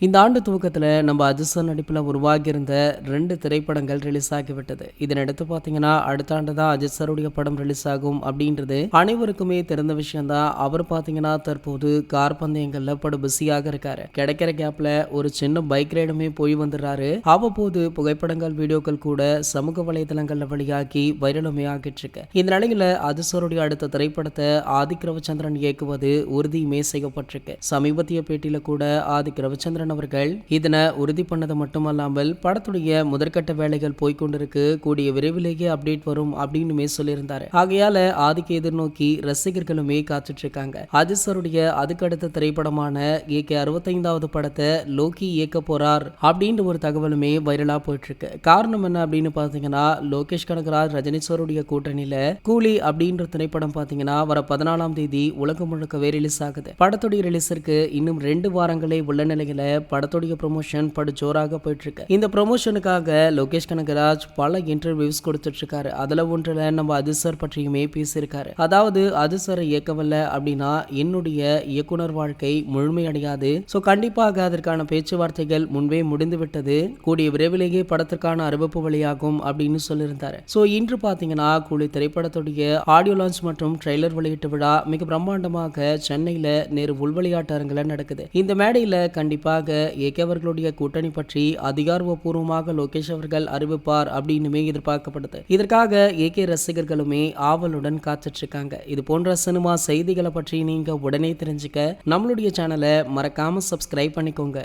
இந்த ஆண்டு துவக்கத்தில் நம்ம அஜித் சார் நடிப்பில் உருவாகியிருந்த 2 திரைப்படங்கள் ரிலீஸ் ஆகிவிட்டது. இதனடுத்து பார்த்தீங்கன்னா அடுத்த ஆண்டு தான் அஜித் சாருடைய படம் ரிலீஸ் ஆகும் அப்படின்றது அனைவருக்குமே தெரிந்த விஷயம் தான். அவர் பார்த்தீங்கன்னா தற்போது கார் பந்தயங்களில் படு பிஸியாக இருக்காரு. கிடைக்கிற கேப்ல ஒரு சின்ன பைக் ரைடுமே போய் வந்துடுறாரு. அவ்வப்போது புகைப்படங்கள் வீடியோக்கள் கூட சமூக வலைதளங்கள்ல வெளியாகி வைரலுமே ஆகிட்டு இருக்கு. இந்த நிலையில அஜித் சாருடைய அடுத்த திரைப்படத்தை ஆதிக் ரவிச்சந்திரன் இயக்குவது உறுதியுமே செய்யப்பட்டிருக்கு. சமீபத்திய பேட்டியில கூட ஆதிக் ரவிச்சந்திரன் அவர்கள் இதனை உறுதி பண்ணது மட்டுமல்லாமல் படத்துடைய முதற்கட்ட வேலைகள் போய்கொண்டிருக்கு, கூடிய விரைவிலேயே அப்டேட் வரும் அப்படின்னு சொல்லியிருந்தாரு. ஆகையால ஆதிக்க எதிர்நோக்கி ரசிகர்களுமே காத்துட்டு இருக்காங்க. அஜித் சாருடைய அதுக்கடுத்த திரைப்படமான AK 65வது படத்தை லோகி இயக்க போறார் அப்படின்ற ஒரு தகவலுமே வைரலா போயிட்டு இருக்கு. காரணம் என்ன அப்படின்னு பாத்தீங்கன்னா, லோகேஷ் கனகராஜ் ரஜினி சாருடைய கூட்டணியில கூலி அப்படின்ற திரைப்படம் பாத்தீங்கன்னா வர 14ஆம் தேதி உலகம் முழுக்கவே ரிலீஸ் ஆகுது. படத்துடைய ரிலீஸிற்கு இன்னும் 2 வாரங்களே உள்ள நிலையில படத்துடைய ப்ரொமோஷன் படு ஜோராக போயிட்டு இருக்கு. இந்த ப்ரொமோஷனுக்காக லோகேஷ் கனகராஜ் பல இன்டர்வியூஸ் கொடுத்துட்டு இருக்காரு. அதுல ஒன்றுல நம்ம அஜித் சார் பற்றியுமே பேசியிருக்காரு. அதாவது அஜித் சாரை இயக்கவில்லை அப்படின்னா என்னுடைய இயக்குனர் வாழ்க்கை முழுமையடையாது. ஸோ கண்டிப்பாக அதற்கான பேச்சுவார்த்தைகள் முன்பே முடிந்து விட்டது. கூடிய விரைவிலேயே படத்திற்கான அறிவிப்பு வெளியாகும் அப்படின்னு சொல்லியிருந்தாரு. ஸோ இன்று பார்த்தீங்கன்னா கூலி திரைப்படத்துடைய ஆடியோ லான்ச் மற்றும் ட்ரெய்லர் வெளியீட்டு விழா மிக பிரம்மாண்டமாக சென்னையில நேரு உள்விளையாட்டு அரங்கில் நடக்குது. இந்த மேடையில் கண்டிப்பாக AK அவர்களுடைய கூட்டணி பற்றி அதிகாரப்பூர்வமாக லோகேஷ் அவர்கள் அறிவிப்பார் அப்படின்னு எதிர்பார்க்கப்படுது. இதற்காக AK ரசிகர்களுமே ஆவலுடன் காத்துட்டு இருக்காங்க. இது போன்ற சினிமா செய்திகளை பற்றி நீங்க உடனே தெரிஞ்சுக்க நம்மளுடைய சேனலை மறக்காம சப்ஸ்கிரைப் பண்ணிக்கோங்க.